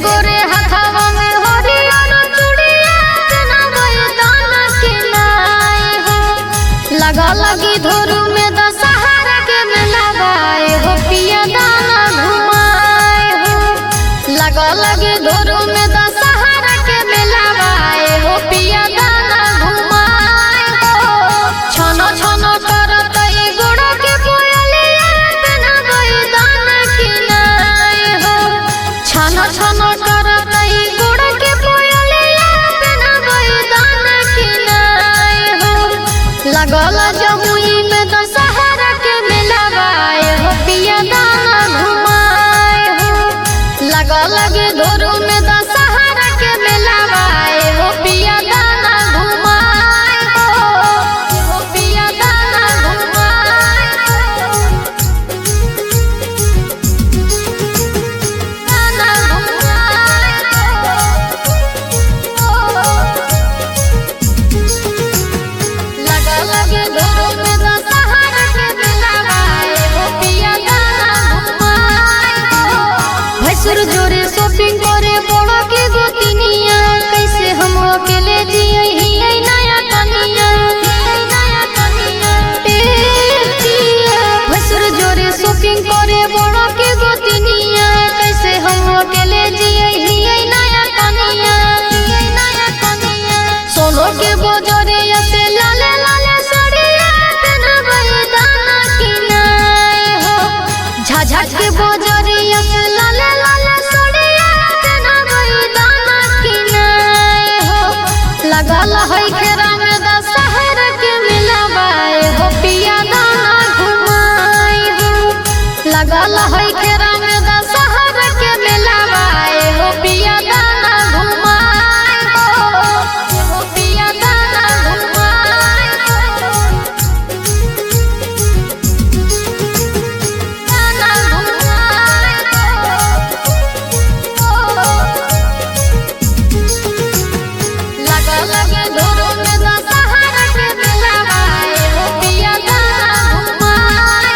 गोरे हथवा में हरियर चूड़िया जनबई दाना के नाय हो लगा लगी धोरू में दशहरा के मेला गाए हो पिया दाना घुमाए हो लगा लगी धोरू में दशहरा के मेला गाए हो पिया दाना घुमाए हो छनो छनो करत ई गोड़ के कोयलिया जनबई दाना के नाय हो छनो छनो करत ई गोड़ के कोयलिया जनबई दाना के नाय हो लगल जमुई में दशहरा के मेला गाए हो पिया दाना घुमाए हो लगा लगे धोरू में दशहरा के मेला गाए हो पिया दाना घुमाए हो पिया दाना घुमाए दाना घुमाए लगा लगे धोरू में दशहरा के मेला गाए हो पिया दाना घुमाए भैंसुर जोरे शॉपिंग करे बड़ा के गोतिनिया कैसे हम अकेले जिए ही नया कनिया भैंसुर जोरे शॉपिंग करे बड़ा के गोतिनिया कैसे हम अकेले जिए ही नया कनिया सोनो के बोजरे से लाले लाले सड़िया जनबई दाना के नाय हो झाझट के बोजरिया से लाले लाले सड़िया जनबई दाना के नाय हो लगल है घेरा में दशहरा के मेला गाए हो पिया दाना घुमाए हो लगल है घेरा में दशहरा के मेला गाए हो पिया दाना घुमाए हो पिया दाना घुमाए दाना घुमाए लगा लगे धोरू में दशहरा के मेला गाए हो पिया दाना घुमाए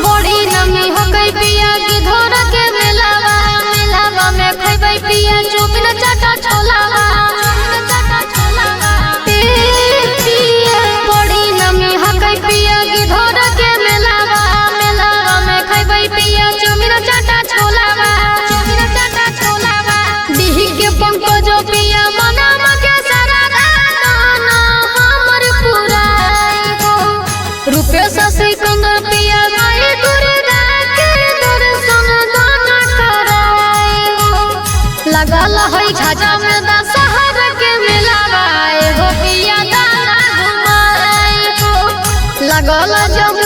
बड़ी नमी हो गई पिया की धोरा के मेलावा में खैबै पिया चुपिन चाटा छोलावा पिया बड़ी नमी हो गई पिया की धोरा के मेलावा में खैबै पिया चुपिन चाटा छोलावा दिही के पंकज पिया मनामा के सारा गाना हमर पुराई हो रूपेश सिकंदर पिया गई दुर्गा के दर्शन दाना कराई हो लगल है झाझा में दशहरा के मेला गाए हो पिया दाना घुमाए हो लगल जब